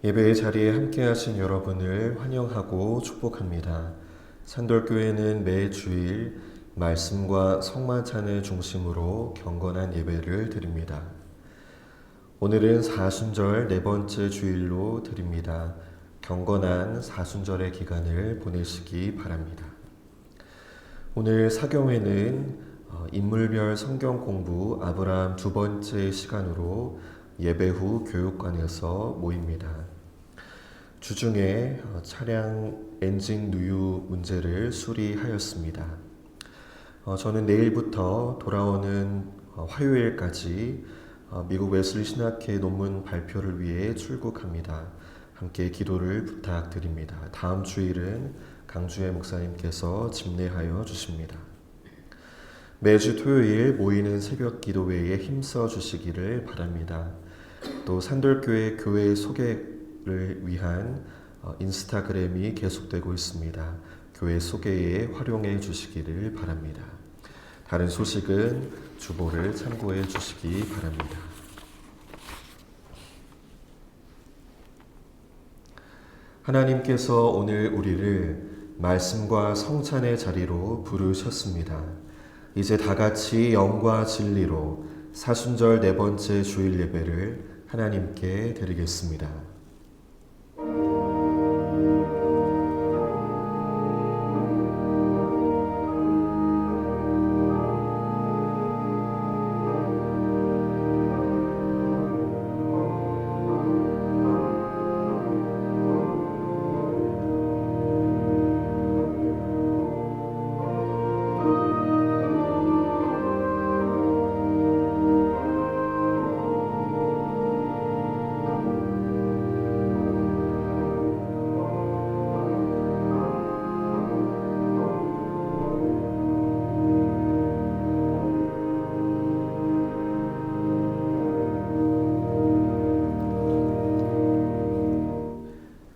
예배의 자리에 함께 하신 여러분을 환영하고 축복합니다. 산돌교회는 매 주일 말씀과 성만찬을 중심으로 경건한 예배를 드립니다. 오늘은 사순절 네 번째 주일로 드립니다. 경건한 사순절의 기간을 보내시기 바랍니다. 오늘 사경회는 인물별 성경 공부 아브라함 두 번째 시간으로 예배 후 교육관에서 모입니다. 주중에 차량 엔진 누유 문제를 수리하였습니다. 저는 내일부터 돌아오는 화요일까지 미국 웨슬리 신학회 논문 발표를 위해 출국합니다. 함께 기도를 부탁드립니다. 다음 주일은 강주혜 목사님께서 집례하여 주십니다. 매주 토요일 모이는 새벽 기도회에 힘써 주시기를 바랍니다. 또 산돌교회 교회 소개를 위한 인스타그램이 계속되고 있습니다. 교회 소개에 활용해 주시기를 바랍니다. 다른 소식은 주보를 참고해 주시기 바랍니다. 하나님께서 오늘 우리를 말씀과 성찬의 자리로 부르셨습니다. 이제 다 같이 영과 진리로 사순절 네 번째 주일 예배를 하나님께 드리겠습니다.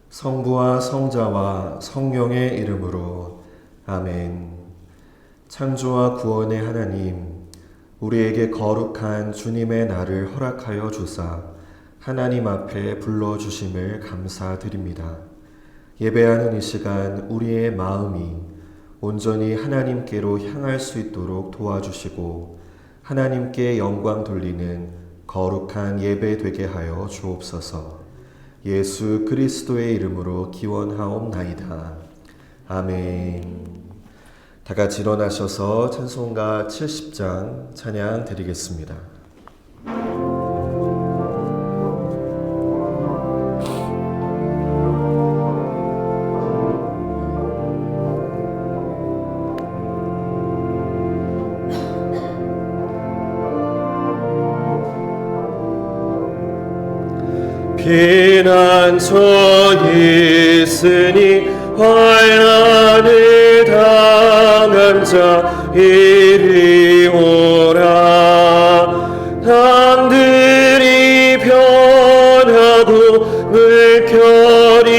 성부와 성자와 성령의 이름으로 아멘. 창조와 구원의 하나님, 우리에게 거룩한 주님의 날을 허락하여 주사 하나님 앞에 불러주심을 감사드립니다. 예배하는 이 시간 우리의 마음이 온전히 하나님께로 향할 수 있도록 도와주시고 하나님께 영광 돌리는 거룩한 예배 되게 하여 주옵소서. 예수 그리스도의 이름으로 기원하옵나이다. 아멘. 다 같이 일어나셔서 찬송가 70장 찬양 드리겠습니다. 피난처에 있으니 환난을 당한 자 이리 오라. 땅들이 변하고 물결이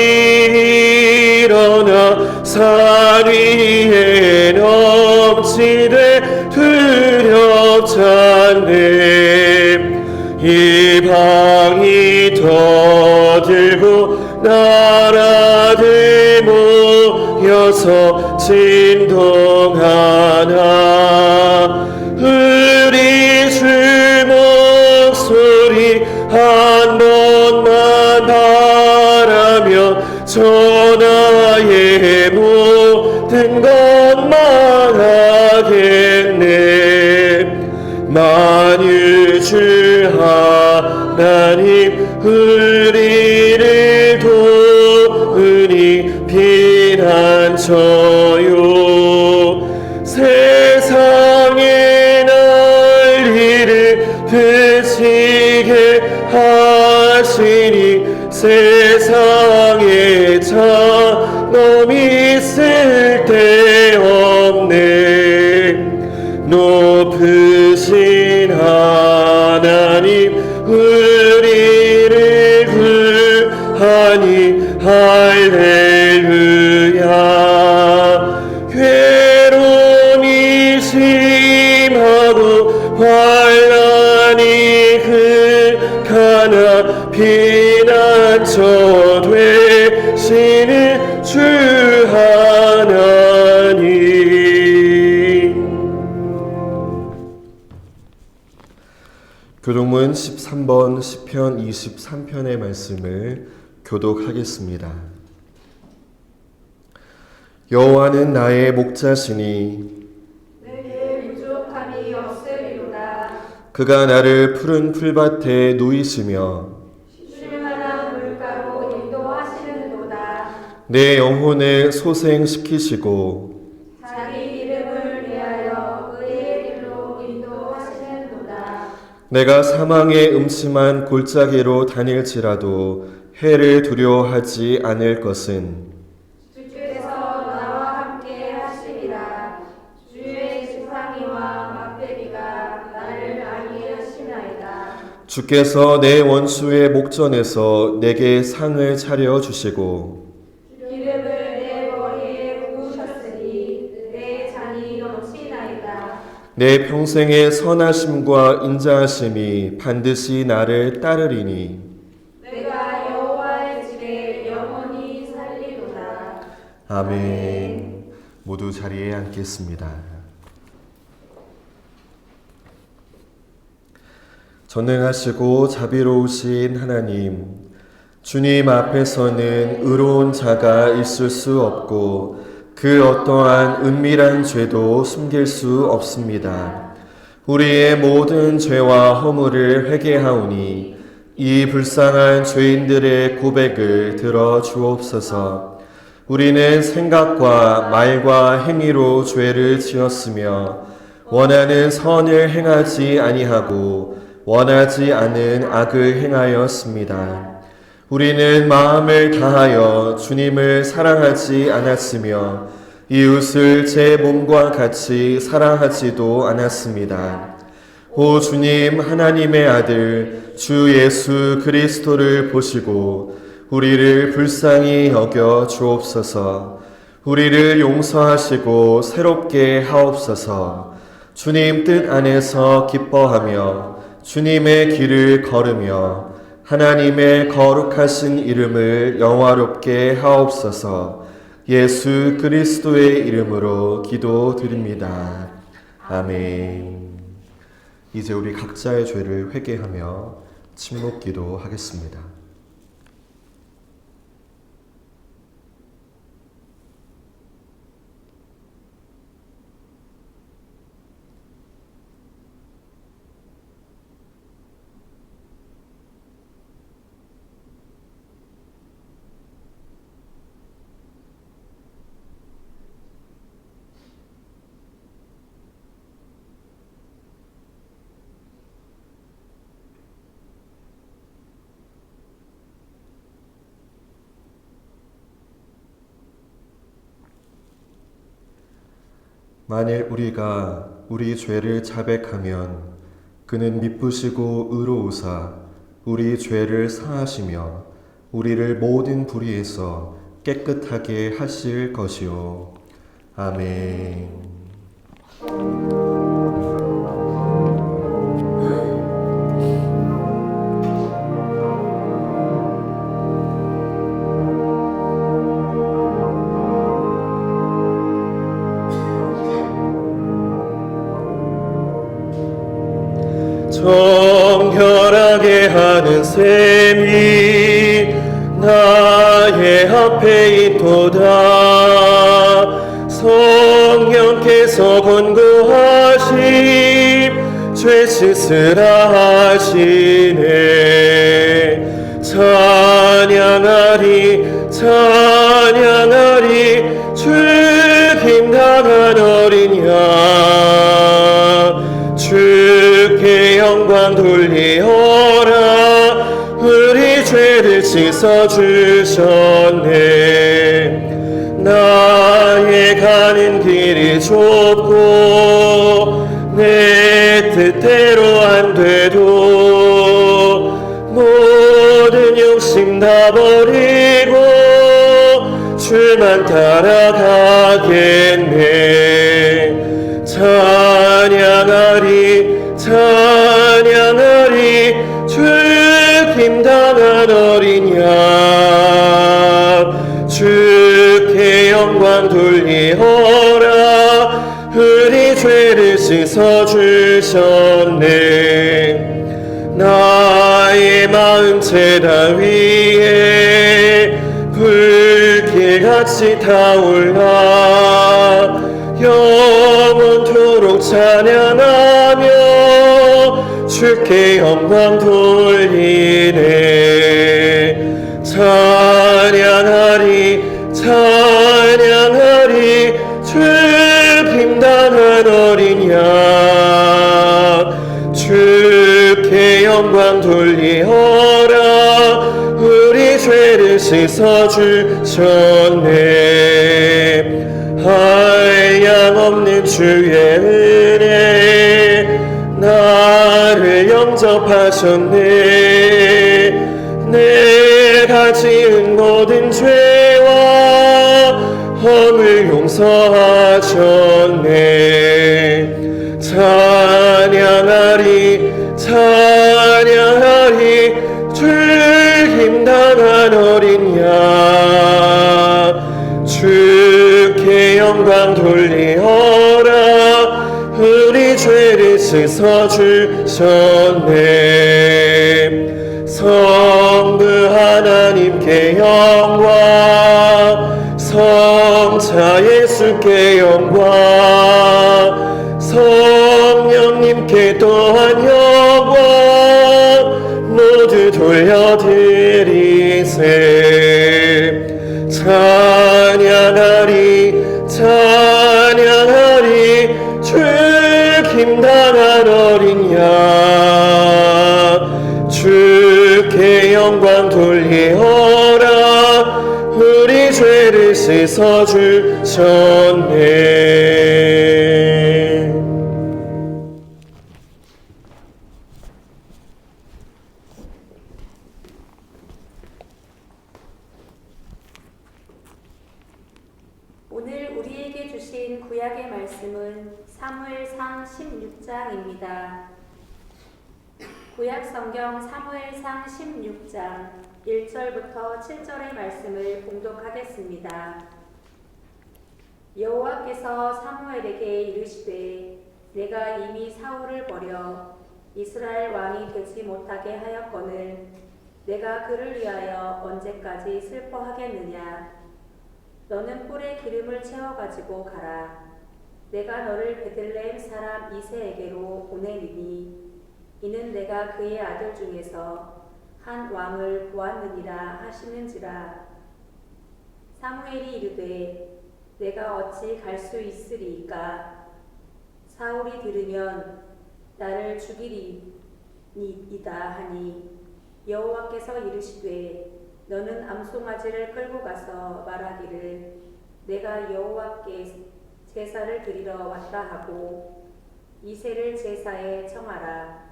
일어나 산 위에 넘치되 두렵지 않네. 이방이 터들고 나라들 모여서 진동하나. 우리 주 목소리 한 번만 바라며 전하의 모든 것 말하겠네. 만일 주 하나님 우리를 도우니 피난처요. 세상의 난리를 드시게 하시니 세상에 장엄이 쓸데없네. 높으신 하나님 우리를 구하니 할렐루야. 괴로움이 심하고 환난이 극하나 피난처 교동문 13번 시편 23편의 말씀을 교독하겠습니다. 여호와는 나의 목자시니 내게 부족함이 없으리로다. 그가 나를 푸른 풀밭에 누이시며 쉴만한 물가로 인도하시는도다. 내 영혼을 소생시키시고 자기 이름을 위하여 의의 길로 인도하시는도다. 내가 사망의 음침한 골짜기로 다닐지라도 해를 두려워하지 않을 것은 주께서 나와 함께 하시리라. 주의 지팡이와 막대기가 나를 안위하시나이다. 주께서 내 원수의 목전에서 내게 상을 차려 주시고 기름을 내 머리에 부으셨으니 내 잔이 넘치나이다. 내 평생의 선하심과 인자하심이 반드시 나를 따르리니 내가 여호와의 집에 영원히 살리로다. 아멘. 모두 자리에 앉겠습니다. 전능하시고 자비로우신 하나님, 주님 앞에서는 의로운 자가 있을 수 없고 그 어떠한 은밀한 죄도 숨길 수 없습니다. 우리의 모든 죄와 허물을 회개하오니 이 불쌍한 죄인들의 고백을 들어 주옵소서. 우리는 생각과 말과 행위로 죄를 지었으며 원하는 선을 행하지 아니하고 원하지 않은 악을 행하였습니다. 우리는 마음을 다하여 주님을 사랑하지 않았으며 이웃을 제 몸과 같이 사랑하지도 않았습니다. 오 주님, 하나님의 아들 주 예수 그리스도를 보시고 우리를 불쌍히 여겨 주옵소서. 우리를 용서하시고 새롭게 하옵소서. 주님 뜻 안에서 기뻐하며 주님의 길을 걸으며 하나님의 거룩하신 이름을 영화롭게 하옵소서. 예수 그리스도의 이름으로 기도드립니다. 아멘. 이제 우리 각자의 죄를 회개하며 침묵 기도하겠습니다. 만일 우리가 우리 죄를 자백하면 그는 미쁘시고 의로우사 우리 죄를 사하시며 우리를 모든 불의에서 깨끗하게 하실 것이요. 아멘. 정결하게 하는 셈이 나의 앞에 있도다. 성령께서 권고하심 죄 씻으라 하시네. 찬양하리 찬양하리 죽임 당한 어린 양 주께 영광 돌리어라. 우리 죄를 씻어주셨네. 나의 가는 길이 좁고 내 뜻대로 안 돼도 모든 욕심 다 버리고 주만 따라가겠네. 찬양하리 찬양하리 죽임 당한 어린 양 주께 영광 돌리어라. 우리 죄를 씻어주셨네. 나의 마음 제단 위에 불길같이 타올라 영원토록 찬양하며 주께 영광 돌리네. 찬양하리 찬양하리 주 빈당한 어린 양 주께 영광 돌리어라. 우리 죄를 씻어주셨네. 한량없는 주의 은혜 나를 영접하셨네. 내가 지은 모든 죄와 허물 용서하셨네. 찬양하리 찬양하리 주 힘당한 어린 양 주께 영광 돌리어라. 우리 죄를 씻어주셨네. 성부 하나님께 영광 성자 예수께 영광 성령님께 또한 영광 모두 돌려드리세. 찬양하리 찬양하리 주 김당한 어린 양 주께 영광 돌리어라. 우리 죄를 씻어주셨네. 오늘 우리에게 주신 구약의 말씀은 사무엘상 16장입니다. 구약 성경 사무엘상 16장 1절부터 7절의 말씀을 봉독하겠습니다. 여호와께서 사무엘에게 이르시되 내가 이미 사울을 버려 이스라엘 왕이 되지 못하게 하였거늘 내가 그를 위하여 언제까지 슬퍼하겠느냐. 너는 뿔에 기름을 채워가지고 가라. 내가 너를 베들레헴 사람 이새에게로 보내리니 이는 내가 그의 아들 중에서 한 왕을 보았느니라 하시는지라. 사무엘이 이르되 내가 어찌 갈 수 있으리이까. 사울이 들으면 나를 죽이리이다 하니 여호와께서 이르시되 너는 암송아지를 끌고 가서 말하기를 내가 여호와께 제사를 드리러 왔다 하고 이새를 제사에 청하라.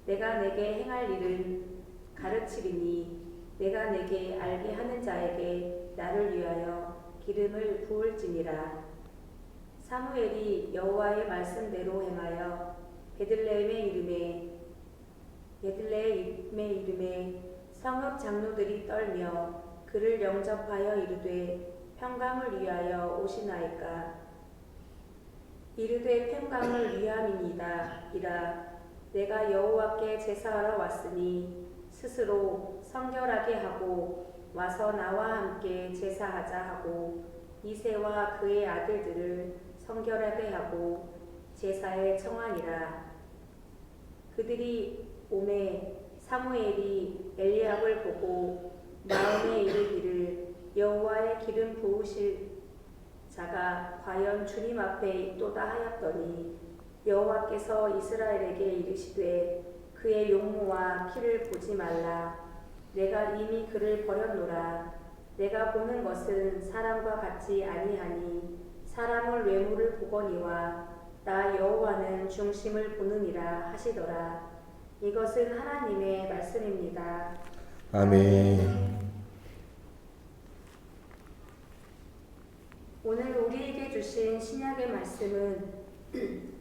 내가 내게 행할 일은 가르치리니 내가 내게 알게 하는 자에게 나를 위하여 기름을 부을지니라. 사무엘이 여호와의 말씀대로 행하여 베들레헴의 이름에 성읍 장로들이 떨며 그를 영접하여 이르되 평강을 위하여 오시나이까. 이르되 평강을 위함이니이다 이라. 내가 여호와께 제사하러 왔으니 스스로 성결하게 하고 와서 나와 함께 제사하자 하고 이새와 그의 아들들을 성결하게 하고 제사에 청하니라. 그들이 오매 사무엘이 엘리압을 보고 마음에 이르기를 여호와의 기름 부으실 자가 과연 주님 앞에 있도다 하였더니 여호와께서 이스라엘에게 이르시되 그의 용모와 키를 보지 말라. 내가 이미 그를 버렸노라. 내가 보는 것은 사람과 같지 아니하니 사람을 외모를 보거니와 나 여호와는 중심을 보느니라 하시더라. 이것은 하나님의 말씀입니다. 아멘. 오늘 우리에게 주신 신약의 말씀은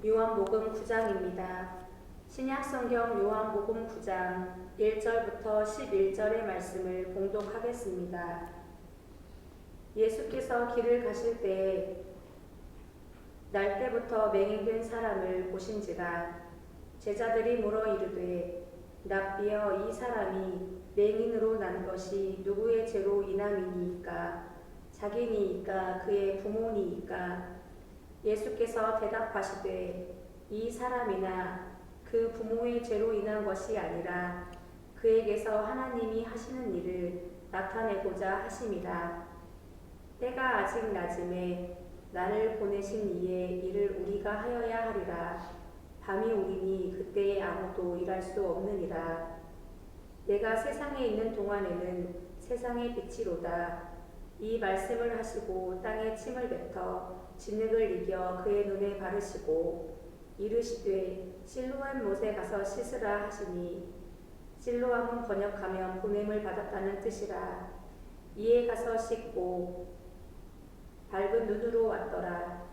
요한복음 9장입니다. 신약성경 요한복음 9장 1절부터 11절의 말씀을 봉독하겠습니다. 예수께서 길을 가실 때에 날 때부터 맹인된 사람을 보신지라. 제자들이 물어 이르되 납비여 이 사람이 맹인으로 난 것이 누구의 죄로 인함이니이까? 자기니이까 그의 부모니이까? 예수께서 대답하시되 이 사람이나 그 부모의 죄로 인한 것이 아니라 그에게서 하나님이 하시는 일을 나타내고자 하심이라. 때가 아직 낮음에 나를 보내신 이의 일을 우리가 하여야 하리라. 밤이 오리니 그때에 아무도 일할 수 없느니라. 내가 세상에 있는 동안에는 세상의 빛이로다. 이 말씀을 하시고 땅에 침을 뱉어 진흙을 이겨 그의 눈에 바르시고 이르시되 실로암 못에 가서 씻으라 하시니, 실로암은 번역하면 보냄을 받았다는 뜻이라. 이에 가서 씻고 밝은 눈으로 왔더라.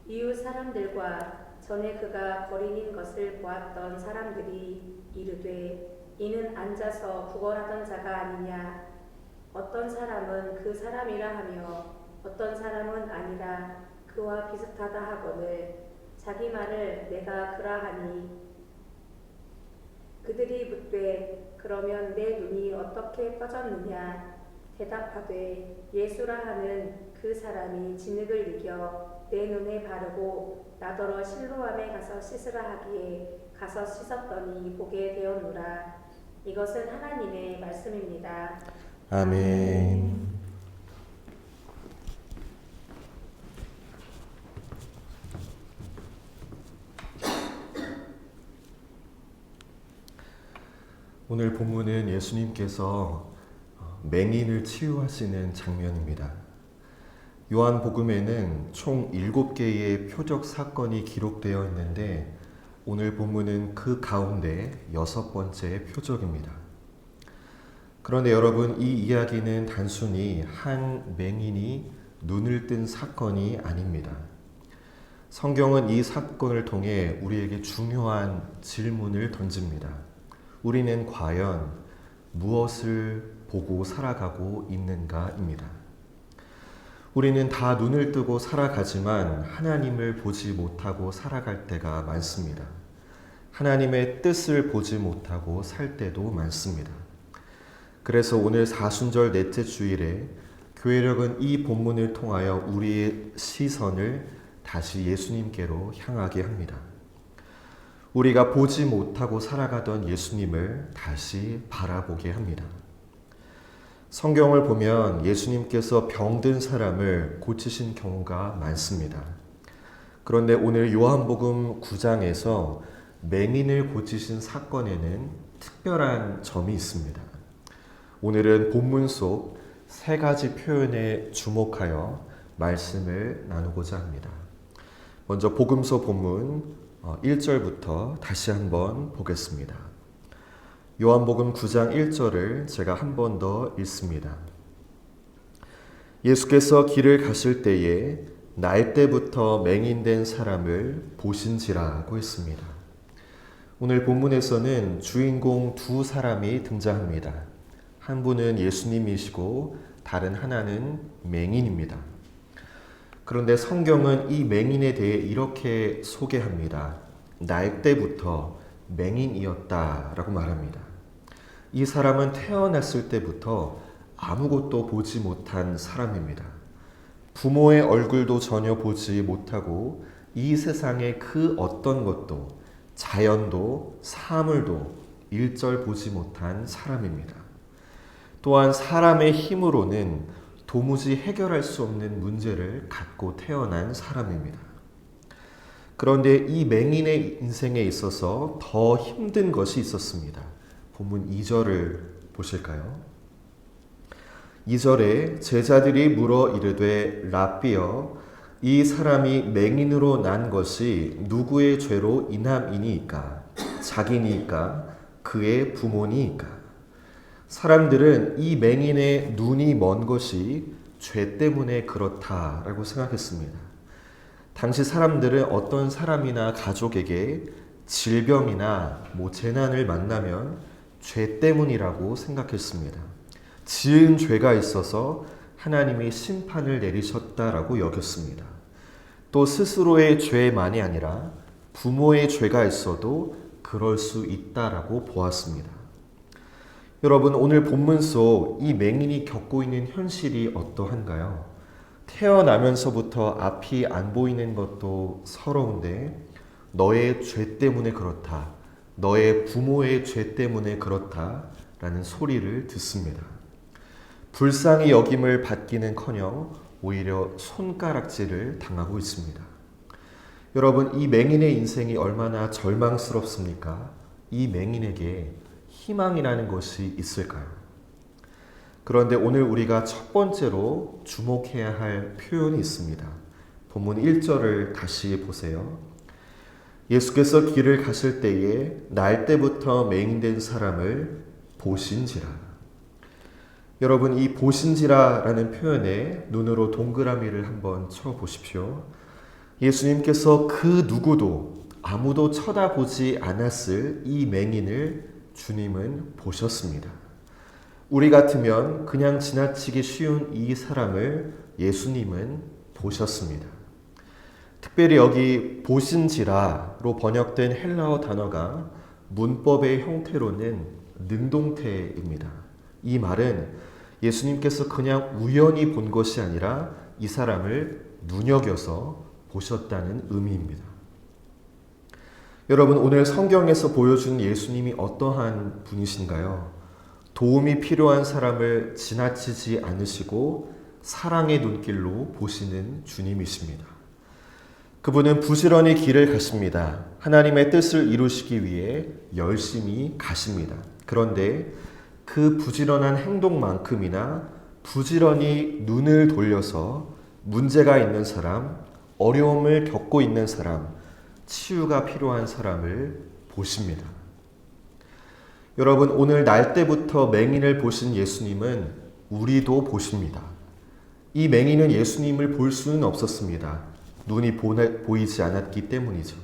이웃 사람들과 전에 그가 거린인 것을 보았던 사람들이 이르되 이는 앉아서 구걸하던 자가 아니냐. 어떤 사람은 그 사람이라 하며 어떤 사람은 아니라 그와 비슷하다 하거늘 자기 말을 내가 그라하니. 그들이 묻되 그러면 내 눈이 어떻게 떠졌느냐. 대답하되 예수라 하는 그 사람이 진흙을 이겨 내 눈에 바르고 나더러 실로암에 가서 씻으라 하기에 가서 씻었더니 보게 되었노라. 이것은 하나님의 말씀입니다. 아멘. 오늘 본문은 예수님께서 맹인을 치유하시는 장면입니다. 요한복음에는 총 7개의 표적 사건이 기록되어 있는데 오늘 본문은 그 가운데 6번째 표적입니다. 그런데 여러분, 이 이야기는 단순히 한 맹인이 눈을 뜬 사건이 아닙니다. 성경은 이 사건을 통해 우리에게 중요한 질문을 던집니다. 우리는 과연 무엇을 보고 살아가고 있는가입니다. 우리는 다 눈을 뜨고 살아가지만 하나님을 보지 못하고 살아갈 때가 많습니다. 하나님의 뜻을 보지 못하고 살 때도 많습니다. 그래서 오늘 사순절 넷째 주일에 교회력은 이 본문을 통하여 우리의 시선을 다시 예수님께로 향하게 합니다. 우리가 보지 못하고 살아가던 예수님을 다시 바라보게 합니다. 성경을 보면 예수님께서 병든 사람을 고치신 경우가 많습니다. 그런데 오늘 요한복음 9장에서 맹인을 고치신 사건에는 특별한 점이 있습니다. 오늘은 본문 속 3가지 표현에 주목하여 말씀을 나누고자 합니다. 먼저 복음서 본문 1절부터 다시 한번 보겠습니다. 요한복음 9장 1절을 제가 한 번 더 읽습니다. 예수께서 길을 가실 때에 날 때부터 맹인된 사람을 보신지라고 했습니다. 오늘 본문에서는 주인공 2사람이 등장합니다. 한 분은 예수님이시고 다른 하나는 맹인입니다. 그런데 성경은 이 맹인에 대해 이렇게 소개합니다. 날 때부터 맹인이었다라고 말합니다. 이 사람은 태어났을 때부터 아무것도 보지 못한 사람입니다. 부모의 얼굴도 전혀 보지 못하고 이 세상의 그 어떤 것도, 자연도 사물도 일절 보지 못한 사람입니다. 또한 사람의 힘으로는 도무지 해결할 수 없는 문제를 갖고 태어난 사람입니다. 그런데 이 맹인의 인생에 있어서 더 힘든 것이 있었습니다. 본문 2절을 보실까요? 2절에 제자들이 물어 이르되 랍비여, 이 사람이 맹인으로 난 것이 누구의 죄로 인함이니이까? 자기니이까? 그의 부모니이까? 사람들은 이 맹인의 눈이 먼 것이 죄 때문에 그렇다라고 생각했습니다. 당시 사람들은 어떤 사람이나 가족에게 질병이나 재난을 만나면 죄 때문이라고 생각했습니다. 지은 죄가 있어서 하나님이 심판을 내리셨다라고 여겼습니다. 또 스스로의 죄만이 아니라 부모의 죄가 있어도 그 그럴 수 있다라고 보았습니다. 여러분, 오늘 본문 속 이 맹인이 겪고 있는 현실이 어떠한가요? 태어나면서부터 앞이 안 보이는 것도 서러운데 너의 죄 때문에 그렇다. 너의 부모의 죄 때문에 그렇다. 라는 소리를 듣습니다. 불쌍히 여김을 받기는커녕 오히려 손가락질을 당하고 있습니다. 여러분, 이 맹인의 인생이 얼마나 절망스럽습니까? 이 맹인에게 희망이라는 것이 있을까요? 그런데 오늘 우리가 첫 번째로 주목해야 할 표현이 있습니다. 본문 1절을 다시 보세요. 예수께서 길을 가실 때에 날 때부터 맹인된 사람을 보신지라. 여러분, 이 보신지라라는 표현에 눈으로 동그라미를 한번 쳐보십시오. 예수님께서 그 누구도 아무도 쳐다보지 않았을 이 맹인을 주님은 보셨습니다. 우리 같으면 그냥 지나치기 쉬운 이 사람을 예수님은 보셨습니다. 특별히 여기 보신지라로 번역된 헬라어 단어가 문법의 형태로는 능동태입니다. 이 말은 예수님께서 그냥 우연히 본 것이 아니라 이 사람을 눈여겨서 보셨다는 의미입니다. 여러분, 오늘 성경에서 보여준 예수님이 어떠한 분이신가요? 도움이 필요한 사람을 지나치지 않으시고 사랑의 눈길로 보시는 주님이십니다. 그분은 부지런히 길을 가십니다. 하나님의 뜻을 이루시기 위해 열심히 가십니다. 그런데 그 부지런한 행동만큼이나 부지런히 눈을 돌려서 문제가 있는 사람, 어려움을 겪고 있는 사람, 치유가 필요한 사람을 보십니다. 여러분, 오늘 날 때부터 맹인을 보신 예수님은 우리도 보십니다. 이 맹인은 예수님을 볼 수는 없었습니다. 눈이 보이지 않았기 때문이죠.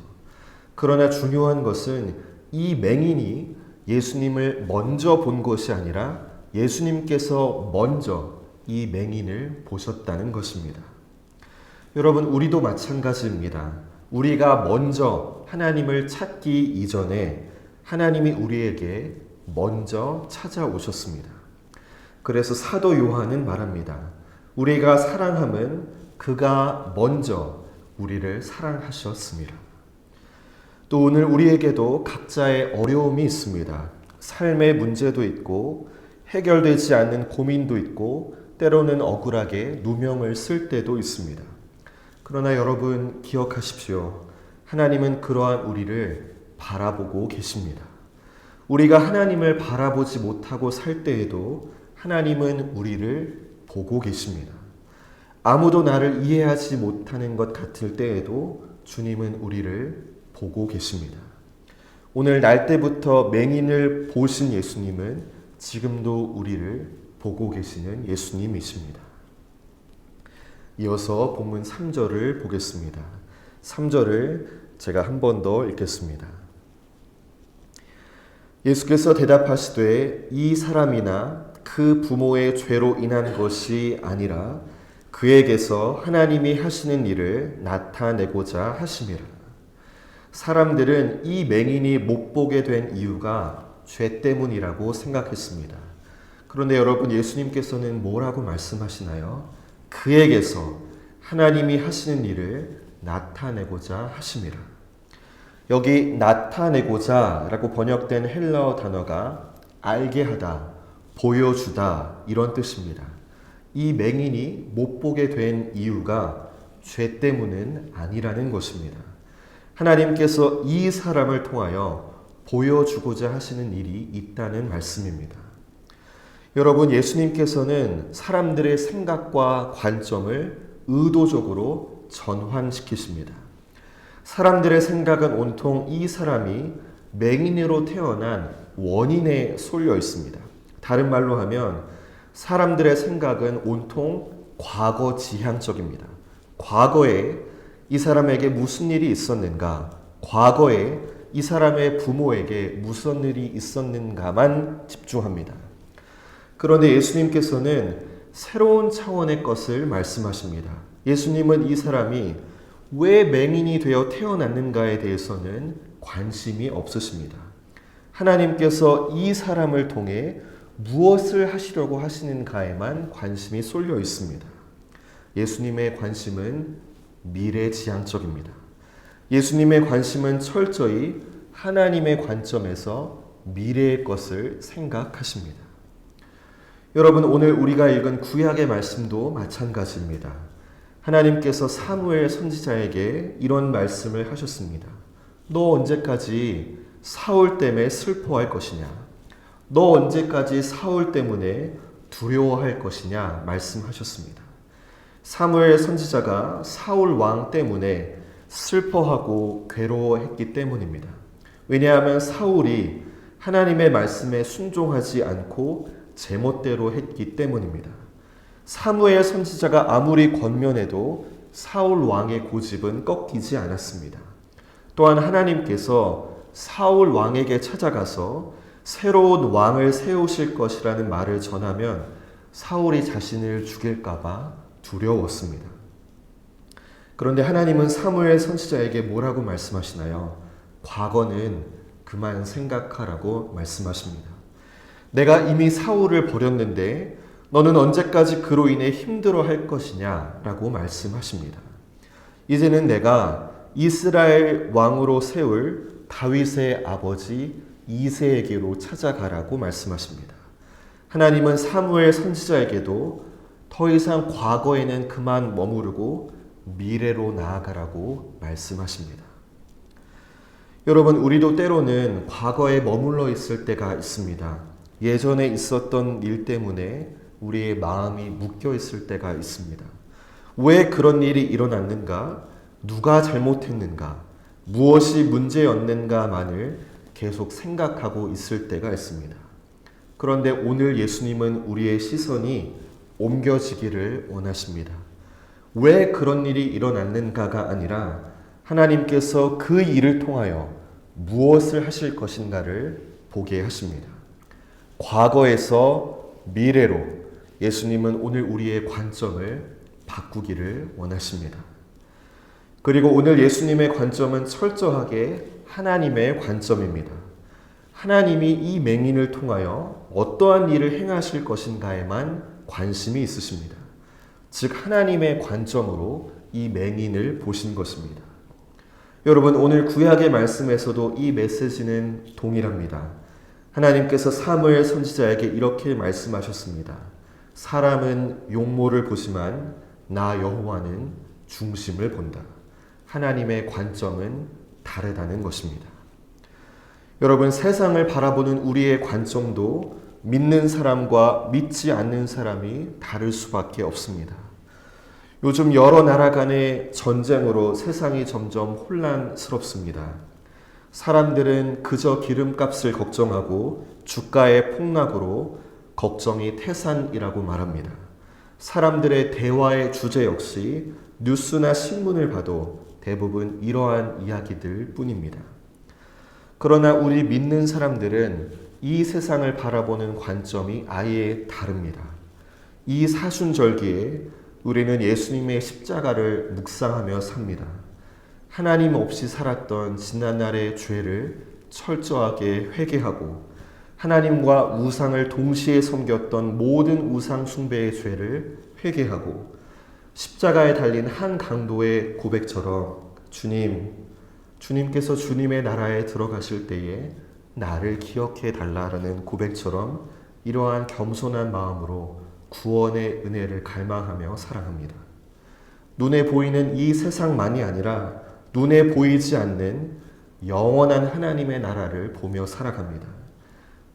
그러나 중요한 것은 이 맹인이 예수님을 먼저 본 것이 아니라 예수님께서 먼저 이 맹인을 보셨다는 것입니다. 여러분, 우리도 마찬가지입니다. 우리가 먼저 하나님을 찾기 이전에 하나님이 우리에게 먼저 찾아오셨습니다. 그래서 사도 요한은 말합니다. 우리가 사랑함은 그가 먼저 우리를 사랑하셨습니다. 또 오늘 우리에게도 각자의 어려움이 있습니다. 삶의 문제도 있고 해결되지 않는 고민도 있고 때로는 억울하게 누명을 쓸 때도 있습니다. 그러나 여러분, 기억하십시오. 하나님은 그러한 우리를 바라보고 계십니다. 우리가 하나님을 바라보지 못하고 살 때에도 하나님은 우리를 보고 계십니다. 아무도 나를 이해하지 못하는 것 같을 때에도 주님은 우리를 보고 계십니다. 오늘 날 때부터 맹인을 보신 예수님은 지금도 우리를 보고 계시는 예수님이십니다. 이어서 본문 3절을 보겠습니다. 3절을 제가 한 번 더 읽겠습니다. 예수께서 대답하시되 이 사람이나 그 부모의 죄로 인한 것이 아니라 그에게서 하나님이 하시는 일을 나타내고자 하심이라. 사람들은 이 맹인이 못 보게 된 이유가 죄 때문이라고 생각했습니다. 그런데 여러분, 예수님께서는 뭐라고 말씀하시나요? 그에게서 하나님이 하시는 일을 나타내고자 하심이라. 여기 나타내고자 라고 번역된 헬라어 단어가 알게 하다, 보여주다 이런 뜻입니다. 이 맹인이 못 보게 된 이유가 죄 때문은 아니라는 것입니다. 하나님께서 이 사람을 통하여 보여주고자 하시는 일이 있다는 말씀입니다. 여러분, 예수님께서는 사람들의 생각과 관점을 의도적으로 전환시키십니다. 사람들의 생각은 온통 이 사람이 맹인으로 태어난 원인에 쏠려 있습니다. 다른 말로 하면 사람들의 생각은 온통 과거 지향적입니다. 과거에 이 사람에게 무슨 일이 있었는가? 과거에 이 사람의 부모에게 무슨 일이 있었는가만 집중합니다. 그런데 예수님께서는 새로운 차원의 것을 말씀하십니다. 예수님은 이 사람이 왜 맹인이 되어 태어났는가에 대해서는 관심이 없으십니다. 하나님께서 이 사람을 통해 무엇을 하시려고 하시는가에만 관심이 쏠려 있습니다. 예수님의 관심은 미래지향적입니다. 예수님의 관심은 철저히 하나님의 관점에서 미래의 것을 생각하십니다. 여러분, 오늘 우리가 읽은 구약의 말씀도 마찬가지입니다. 하나님께서 사무엘 선지자에게 이런 말씀을 하셨습니다. 너 언제까지 사울 때문에 슬퍼할 것이냐? 너 언제까지 사울 때문에 두려워할 것이냐? 말씀하셨습니다. 사무엘 선지자가 사울 왕 때문에 슬퍼하고 괴로워했기 때문입니다. 왜냐하면 사울이 하나님의 말씀에 순종하지 않고 제멋대로 했기 때문입니다. 사무엘 선지자가 아무리 권면해도 사울 왕의 고집은 꺾이지 않았습니다. 또한 하나님께서 사울 왕에게 찾아가서 새로운 왕을 세우실 것이라는 말을 전하면 사울이 자신을 죽일까봐 두려웠습니다. 그런데 하나님은 사무엘 선지자에게 뭐라고 말씀하시나요? 과거는 그만 생각하라고 말씀하십니다. 내가 이미 사울을 버렸는데 너는 언제까지 그로 인해 힘들어할 것이냐? 라고 말씀하십니다. 이제는 내가 이스라엘 왕으로 세울 다윗의 아버지 이새에게로 찾아가라고 말씀하십니다. 하나님은 사무엘 선지자에게도 더 이상 과거에는 그만 머무르고 미래로 나아가라고 말씀하십니다. 여러분, 우리도 때로는 과거에 머물러 있을 때가 있습니다. 예전에 있었던 일 때문에 우리의 마음이 묶여 있을 때가 있습니다. 왜 그런 일이 일어났는가? 누가 잘못했는가? 무엇이 문제였는가만을 계속 생각하고 있을 때가 있습니다. 그런데 오늘 예수님은 우리의 시선이 옮겨지기를 원하십니다. 왜 그런 일이 일어났는가가 아니라 하나님께서 그 일을 통하여 무엇을 하실 것인가를 보게 하십니다. 과거에서 미래로 예수님은 오늘 우리의 관점을 바꾸기를 원하십니다. 그리고 오늘 예수님의 관점은 철저하게 하나님의 관점입니다. 하나님이 이 맹인을 통하여 어떠한 일을 행하실 것인가에만 관심이 있으십니다. 즉 하나님의 관점으로 이 맹인을 보신 것입니다. 여러분, 오늘 구약의 말씀에서도 이 메시지는 동일합니다. 하나님께서 사무엘 선지자에게 이렇게 말씀하셨습니다. 사람은 용모를 보지만 나 여호와는 중심을 본다. 하나님의 관점은 다르다는 것입니다. 여러분, 세상을 바라보는 우리의 관점도 믿는 사람과 믿지 않는 사람이 다를 수밖에 없습니다. 요즘 여러 나라 간의 전쟁으로 세상이 점점 혼란스럽습니다. 사람들은 그저 기름값을 걱정하고 주가의 폭락으로 걱정이 태산이라고 말합니다. 사람들의 대화의 주제 역시 뉴스나 신문을 봐도 대부분 이러한 이야기들 뿐입니다. 그러나 우리 믿는 사람들은 이 세상을 바라보는 관점이 아예 다릅니다. 이 사순절기에 우리는 예수님의 십자가를 묵상하며 삽니다. 하나님 없이 살았던 지난날의 죄를 철저하게 회개하고 하나님과 우상을 동시에 섬겼던 모든 우상 숭배의 죄를 회개하고 십자가에 달린 한 강도의 고백처럼 주님께서 주님의 나라에 들어가실 때에 나를 기억해 달라라는 고백처럼 이러한 겸손한 마음으로 구원의 은혜를 갈망하며 살아갑니다. 눈에 보이는 이 세상만이 아니라 눈에 보이지 않는 영원한 하나님의 나라를 보며 살아갑니다.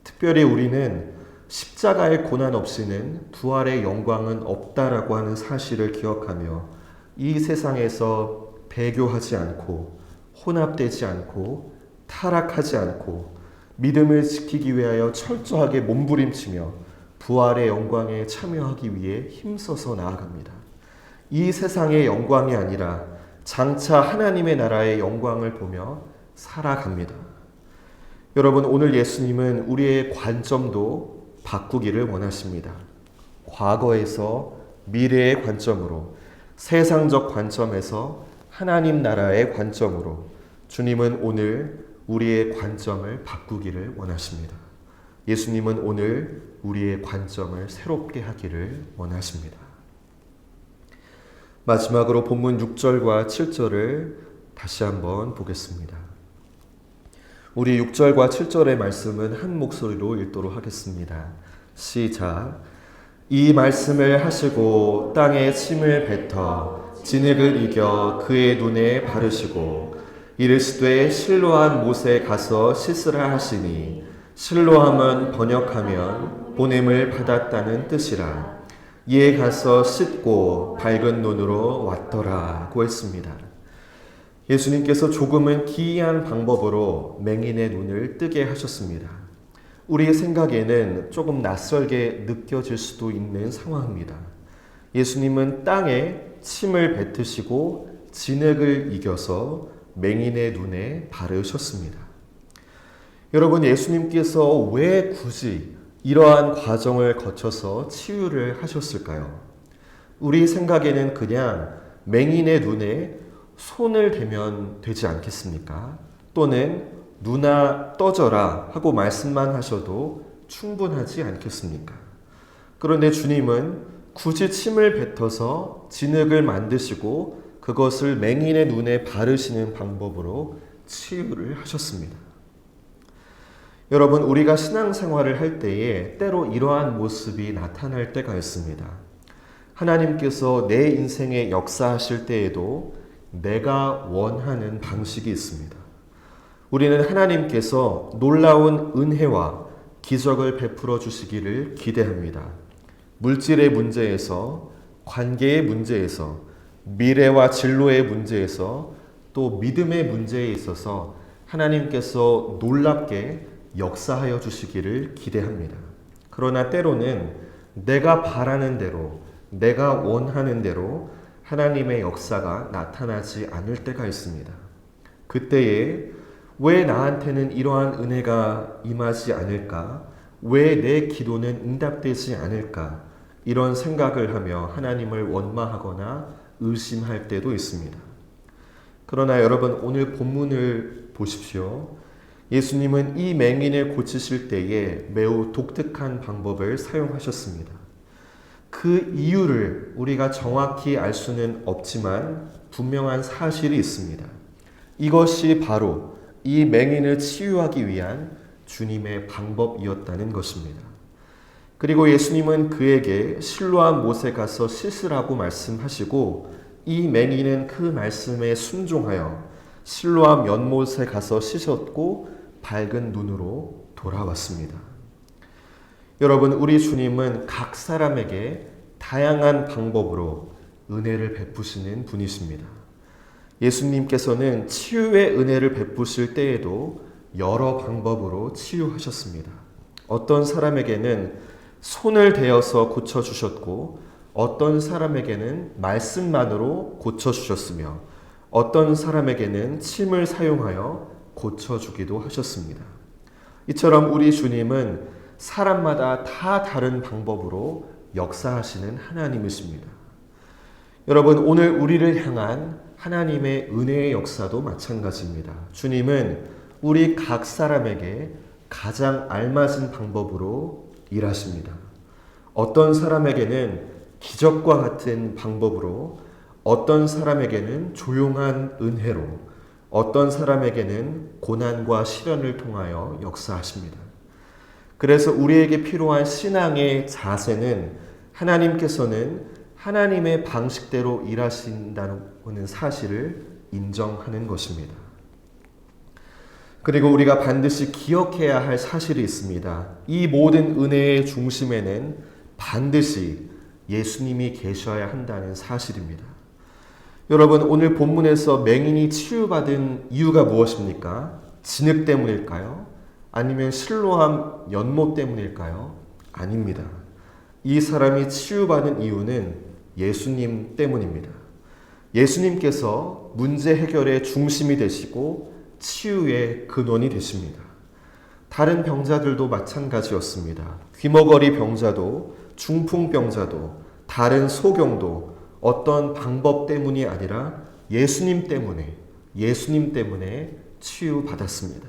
특별히 우리는 십자가의 고난 없이는 부활의 영광은 없다라고 하는 사실을 기억하며 이 세상에서 배교하지 않고 혼합되지 않고 타락하지 않고 믿음을 지키기 위하여 철저하게 몸부림치며 부활의 영광에 참여하기 위해 힘써서 나아갑니다. 이 세상의 영광이 아니라 장차 하나님의 나라의 영광을 보며 살아갑니다. 여러분, 오늘 예수님은 우리의 관점도 바꾸기를 원하십니다. 과거에서 미래의 관점으로, 세상적 관점에서 하나님 나라의 관점으로 주님은 오늘 우리의 관점을 바꾸기를 원하십니다. 예수님은 오늘 우리의 관점을 새롭게 하기를 원하십니다. 마지막으로 본문 6절과 7절을 다시 한번 보겠습니다. 우리 6절과 7절의 말씀은 한 목소리로 읽도록 하겠습니다. 시작. 이 말씀을 하시고 땅에 침을 뱉어 진흙을 이겨 그의 눈에 바르시고 이르시되 실로암 못에 가서 씻으라 하시니 실로암은 번역하면 보냄을 받았다는 뜻이라. 이에 가서 씻고 밝은 눈으로 왔더라고 했습니다. 예수님께서 조금은 기이한 방법으로 맹인의 눈을 뜨게 하셨습니다. 우리의 생각에는 조금 낯설게 느껴질 수도 있는 상황입니다. 예수님은 땅에 침을 뱉으시고 진흙을 이겨서 맹인의 눈에 바르셨습니다. 여러분, 예수님께서 왜 굳이 이러한 과정을 거쳐서 치유를 하셨을까요? 우리 생각에는 그냥 맹인의 눈에 손을 대면 되지 않겠습니까? 또는 누나 떠져라 하고 말씀만 하셔도 충분하지 않겠습니까? 그런데 주님은 굳이 침을 뱉어서 진흙을 만드시고 그것을 맹인의 눈에 바르시는 방법으로 치유를 하셨습니다. 여러분, 우리가 신앙생활을 할 때에 때로 이러한 모습이 나타날 때가 있습니다. 하나님께서 내 인생에 역사하실 때에도 내가 원하는 방식이 있습니다. 우리는 하나님께서 놀라운 은혜와 기적을 베풀어 주시기를 기대합니다. 물질의 문제에서, 관계의 문제에서, 미래와 진로의 문제에서, 또 믿음의 문제에 있어서 하나님께서 놀랍게 역사하여 주시기를 기대합니다. 그러나 때로는 내가 바라는 대로, 내가 원하는 대로 하나님의 역사가 나타나지 않을 때가 있습니다. 그때에 왜 나한테는 이러한 은혜가 임하지 않을까? 왜 내 기도는 응답되지 않을까? 이런 생각을 하며 하나님을 원망하거나 의심할 때도 있습니다. 그러나 여러분, 오늘 본문을 보십시오. 예수님은 이 맹인을 고치실 때에 매우 독특한 방법을 사용하셨습니다. 그 이유를 우리가 정확히 알 수는 없지만 분명한 사실이 있습니다. 이것이 바로 이 맹인을 치유하기 위한 주님의 방법이었다는 것입니다. 그리고 예수님은 그에게 실로암 못에 가서 씻으라고 말씀하시고 이 맹인은 그 말씀에 순종하여 실로암 연못에 가서 씻었고 밝은 눈으로 돌아왔습니다. 여러분, 우리 주님은 각 사람에게 다양한 방법으로 은혜를 베푸시는 분이십니다. 예수님께서는 치유의 은혜를 베푸실 때에도 여러 방법으로 치유하셨습니다. 어떤 사람에게는 손을 대어서 고쳐주셨고 어떤 사람에게는 말씀만으로 고쳐주셨으며 어떤 사람에게는 침을 사용하여 고쳐주기도 하셨습니다. 이처럼 우리 주님은 사람마다 다 다른 방법으로 역사하시는 하나님이십니다. 여러분, 오늘 우리를 향한 하나님의 은혜의 역사도 마찬가지입니다. 주님은 우리 각 사람에게 가장 알맞은 방법으로 일하십니다. 어떤 사람에게는 기적과 같은 방법으로, 어떤 사람에게는 조용한 은혜로, 어떤 사람에게는 고난과 시련을 통하여 역사하십니다. 그래서 우리에게 필요한 신앙의 자세는 하나님께서는 하나님의 방식대로 일하신다는 사실을 인정하는 것입니다. 그리고 우리가 반드시 기억해야 할 사실이 있습니다. 이 모든 은혜의 중심에는 반드시 예수님이 계셔야 한다는 사실입니다. 여러분, 오늘 본문에서 맹인이 치유받은 이유가 무엇입니까? 진흙 때문일까요? 아니면 실로암 연못 때문일까요? 아닙니다. 이 사람이 치유받은 이유는 예수님 때문입니다. 예수님께서 문제 해결의 중심이 되시고 치유의 근원이 되십니다. 다른 병자들도 마찬가지였습니다. 귀머거리 병자도, 중풍병자도, 다른 소경도 어떤 방법 때문이 아니라 예수님 때문에 치유받았습니다.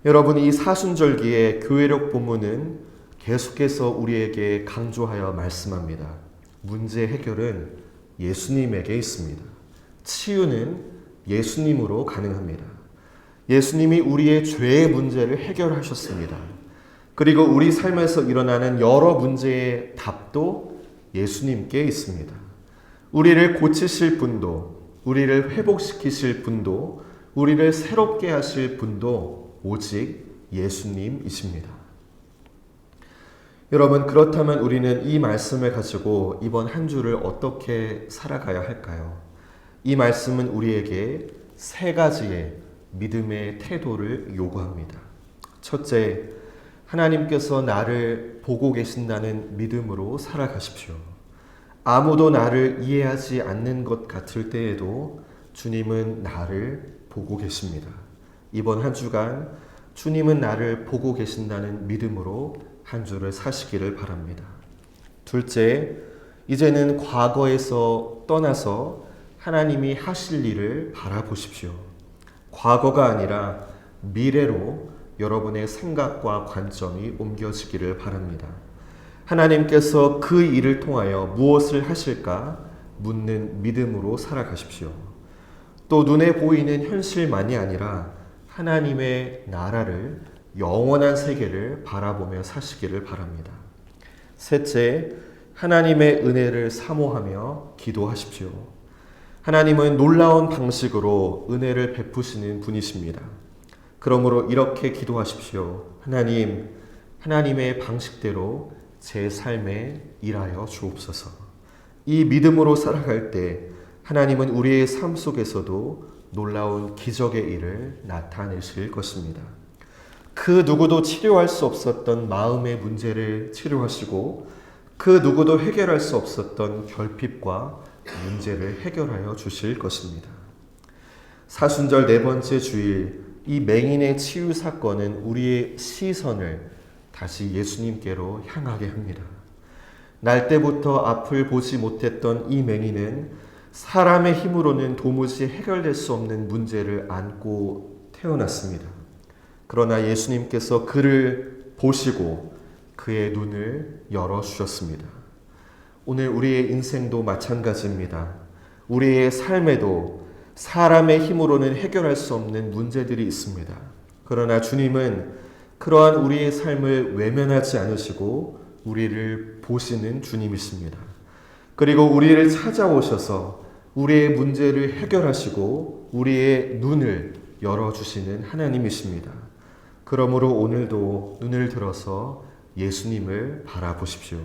여러분, 이 사순절기의 교회력 본문은 계속해서 우리에게 강조하여 말씀합니다. 문제 해결은 예수님에게 있습니다. 치유는 예수님으로 가능합니다. 예수님이 우리의 죄의 문제를 해결하셨습니다. 그리고 우리 삶에서 일어나는 여러 문제의 답도 예수님께 있습니다. 우리를 고치실 분도, 우리를 회복시키실 분도, 우리를 새롭게 하실 분도 오직 예수님이십니다. 여러분, 그렇다면 우리는 이 말씀을 가지고 이번 한 주를 어떻게 살아가야 할까요? 이 말씀은 우리에게 세 가지의 믿음의 태도를 요구합니다. 첫째, 하나님께서 나를 보고 계신다는 믿음으로 살아가십시오. 아무도 나를 이해하지 않는 것 같을 때에도 주님은 나를 보고 계십니다. 이번 한 주간 주님은 나를 보고 계신다는 믿음으로 한 주를 사시기를 바랍니다. 둘째, 이제는 과거에서 떠나서 하나님이 하실 일을 바라보십시오. 과거가 아니라 미래로 여러분의 생각과 관점이 옮겨지기를 바랍니다. 하나님께서 그 일을 통하여 무엇을 하실까 묻는 믿음으로 살아가십시오. 또 눈에 보이는 현실만이 아니라 하나님의 나라를, 영원한 세계를 바라보며 사시기를 바랍니다. 셋째, 하나님의 은혜를 사모하며 기도하십시오. 하나님은 놀라운 방식으로 은혜를 베푸시는 분이십니다. 그러므로 이렇게 기도하십시오. 하나님, 하나님의 방식대로 제 삶에 일하여 주옵소서. 이 믿음으로 살아갈 때 하나님은 우리의 삶 속에서도 놀라운 기적의 일을 나타내실 것입니다. 그 누구도 치료할 수 없었던 마음의 문제를 치료하시고 그 누구도 해결할 수 없었던 결핍과 문제를 해결하여 주실 것입니다. 사순절 네 번째 주일, 이 맹인의 치유 사건은 우리의 시선을 다시 예수님께로 향하게 합니다. 날 때부터 앞을 보지 못했던 이 맹인은 사람의 힘으로는 도무지 해결될 수 없는 문제를 안고 태어났습니다. 그러나 예수님께서 그를 보시고 그의 눈을 열어주셨습니다. 오늘 우리의 인생도 마찬가지입니다. 우리의 삶에도 사람의 힘으로는 해결할 수 없는 문제들이 있습니다. 그러나 주님은 그러한 우리의 삶을 외면하지 않으시고 우리를 보시는 주님이십니다. 그리고 우리를 찾아오셔서 우리의 문제를 해결하시고 우리의 눈을 열어주시는 하나님이십니다. 그러므로 오늘도 눈을 들어서 예수님을 바라보십시오.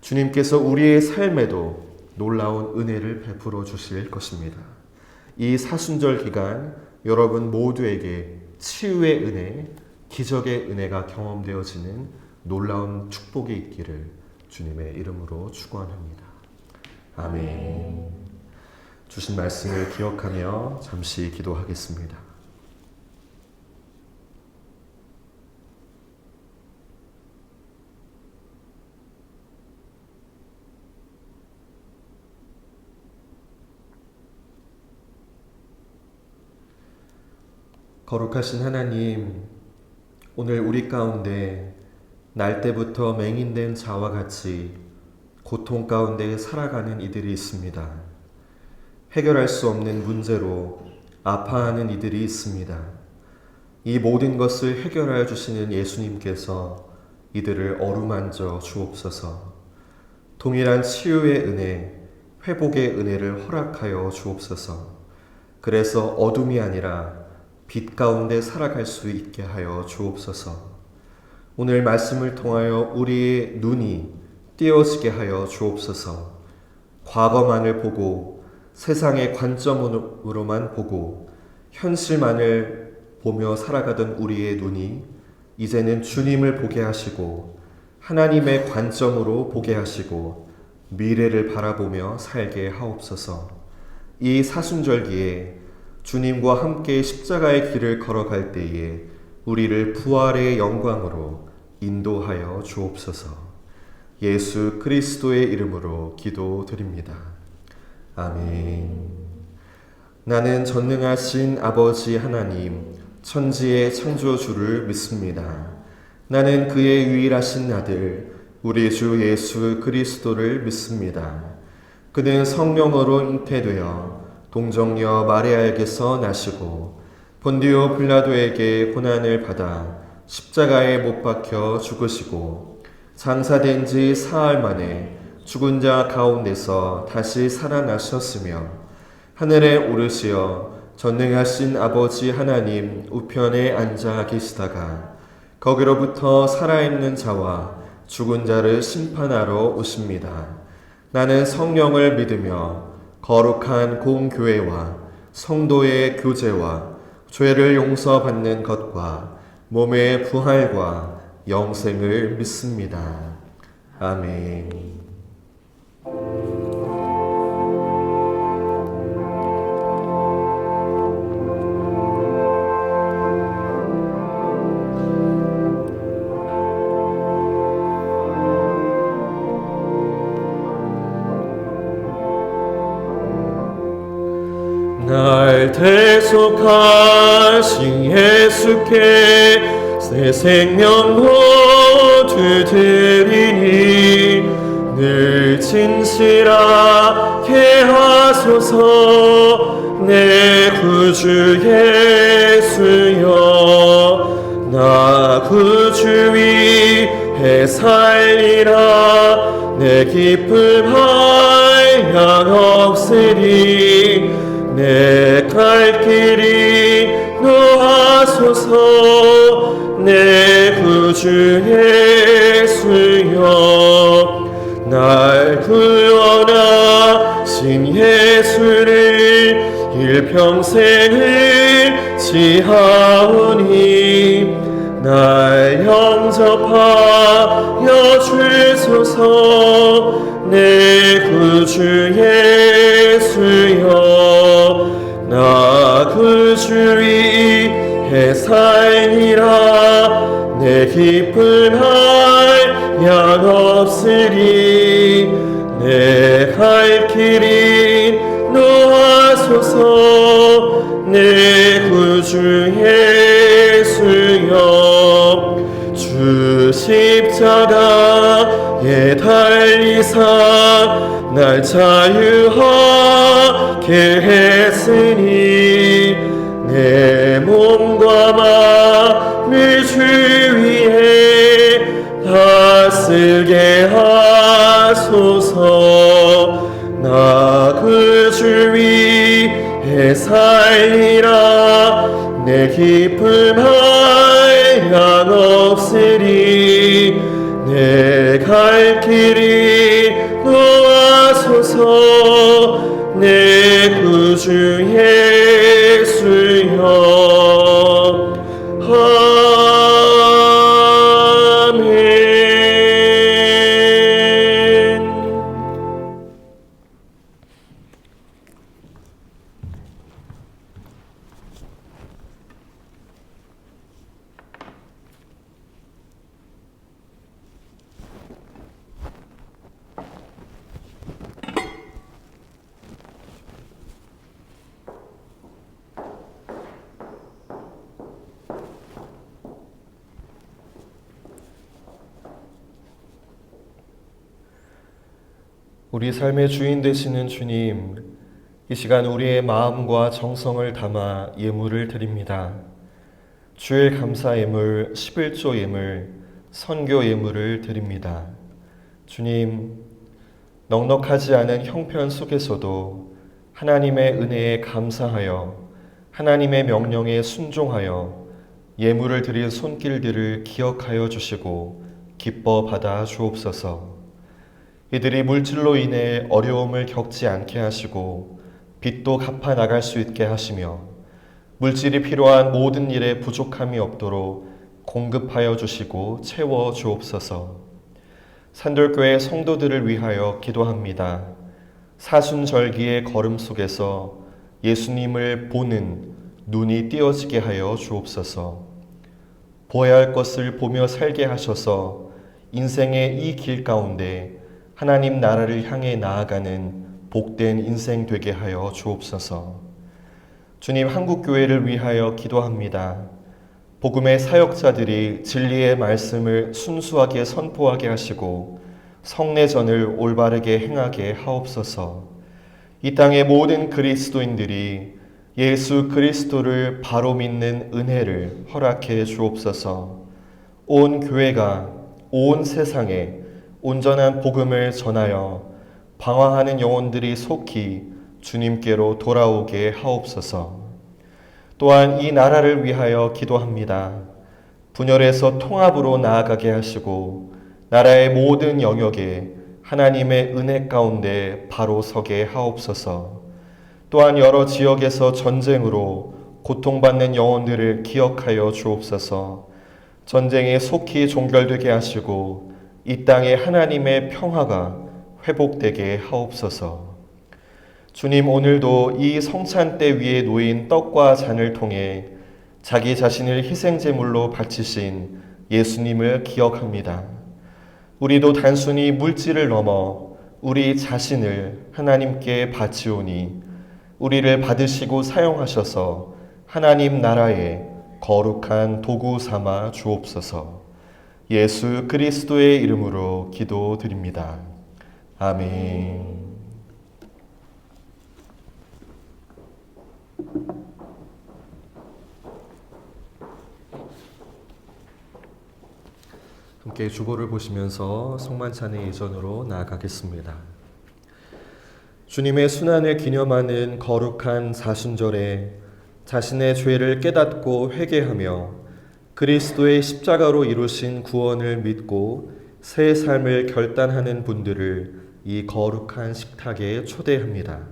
주님께서 우리의 삶에도 놀라운 은혜를 베풀어 주실 것입니다. 이 사순절 기간 여러분 모두에게 치유의 은혜, 기적의 은혜가 경험되어지는 놀라운 축복이 있기를 주님의 이름으로 축원합니다. 아멘. 주신 말씀을 기억하며 잠시 기도하겠습니다. 거룩하신 하나님, 오늘 우리 가운데 날 때부터 맹인된 자와 같이 고통 가운데 살아가는 이들이 있습니다. 해결할 수 없는 문제로 아파하는 이들이 있습니다. 이 모든 것을 해결하여 주시는 예수님께서 이들을 어루만져 주옵소서. 동일한 치유의 은혜, 회복의 은혜를 허락하여 주옵소서. 그래서 어둠이 아니라 빛 가운데 살아갈 수 있게 하여 주옵소서. 오늘 말씀을 통하여 우리의 눈이 띄어지게 하여 주옵소서. 과거만을 보고 세상의 관점으로만 보고 현실만을 보며 살아가던 우리의 눈이 이제는 주님을 보게 하시고 하나님의 관점으로 보게 하시고 미래를 바라보며 살게 하옵소서. 이 사순절기에 주님과 함께 십자가의 길을 걸어갈 때에 우리를 부활의 영광으로 인도하여 주옵소서. 예수 그리스도의 이름으로 기도드립니다. 아멘. 나는 전능하신 아버지 하나님, 천지의 창조주를 믿습니다. 나는 그의 유일하신 아들 우리 주 예수 그리스도를 믿습니다. 그는 성령으로 잉태되어 동정녀 마리아에게서 나시고 본디오 빌라도에게 고난을 받아 십자가에 못 박혀 죽으시고 장사된 지 사흘 만에 죽은 자 가운데서 다시 살아나셨으며 하늘에 오르시어 전능하신 아버지 하나님 우편에 앉아 계시다가 거기로부터 살아있는 자와 죽은 자를 심판하러 오십니다. 나는 성령을 믿으며 거룩한 공교회와 성도의 교제와 죄를 용서받는 것과 몸의 부활과 영생을 믿습니다. 아멘. 날 대속하신 예수께 새 생명 모두 드리니 늘 진실하게 하소서. 내 구주 예수여, 나 구주 위해 살리라. 내 기쁨 한량없으리. 내 갈 길이 노하소서. 내 구주 예수여, 날 구원하신 예수를 일평생을 지하오니 날 영접하여 주소서. 내 구주 예수여, 나 구주 위해 살리라. 내 기쁨 한량없으리. 내 갈 길이 노하소서. 내 구주 예수여, 주 십자가에 달리사 날 자유하게 했으니 내 몸과 마음을 주 위에 다쓰게 하소서. 나 구주 위해 살리라. 내 기쁨 한량없으리. 내 갈 길이 노하소서. 내 구주 예수여, 아멘. 우리 삶의 주인 되시는 주님, 이 시간 우리의 마음과 정성을 담아 예물을 드립니다. 주일 감사 예물, 11조 예물, 선교 예물을 드립니다. 주님, 넉넉하지 않은 형편 속에서도 하나님의 은혜에 감사하여 하나님의 명령에 순종하여 예물을 드릴 손길들을 기억하여 주시고 기뻐 받아 주옵소서. 이들이 물질로 인해 어려움을 겪지 않게 하시고 빚도 갚아 나갈 수 있게 하시며 물질이 필요한 모든 일에 부족함이 없도록 공급하여 주시고 채워 주옵소서. 산돌교회 성도들을 위하여 기도합니다. 사순절기의 걸음 속에서 예수님을 보는 눈이 띄어지게 하여 주옵소서. 보아야 할 것을 보며 살게 하셔서 인생의 이 길 가운데 하나님 나라를 향해 나아가는 복된 인생 되게 하여 주옵소서. 주님, 한국교회를 위하여 기도합니다. 복음의 사역자들이 진리의 말씀을 순수하게 선포하게 하시고 성례전을 올바르게 행하게 하옵소서. 이 땅의 모든 그리스도인들이 예수 그리스도를 바로 믿는 은혜를 허락해 주옵소서. 온 교회가 온 세상에 온전한 복음을 전하여 방황하는 영혼들이 속히 주님께로 돌아오게 하옵소서. 또한 이 나라를 위하여 기도합니다. 분열에서 통합으로 나아가게 하시고 나라의 모든 영역에 하나님의 은혜 가운데 바로 서게 하옵소서. 또한 여러 지역에서 전쟁으로 고통받는 영혼들을 기억하여 주옵소서. 전쟁이 속히 종결되게 하시고 이 땅에 하나님의 평화가 회복되게 하옵소서. 주님, 오늘도 이 성찬대 위에 놓인 떡과 잔을 통해 자기 자신을 희생제물로 바치신 예수님을 기억합니다. 우리도 단순히 물질을 넘어 우리 자신을 하나님께 바치오니 우리를 받으시고 사용하셔서 하나님 나라의 거룩한 도구 삼아 주옵소서. 예수 그리스도의 이름으로 기도드립니다. 아멘. 함께 주보를 보시면서 성만찬의 예전으로 나아가겠습니다. 주님의 순환을 기념하는 거룩한 사순절에 자신의 죄를 깨닫고 회개하며 그리스도의 십자가로 이루신 구원을 믿고 새 삶을 결단하는 분들을 이 거룩한 식탁에 초대합니다.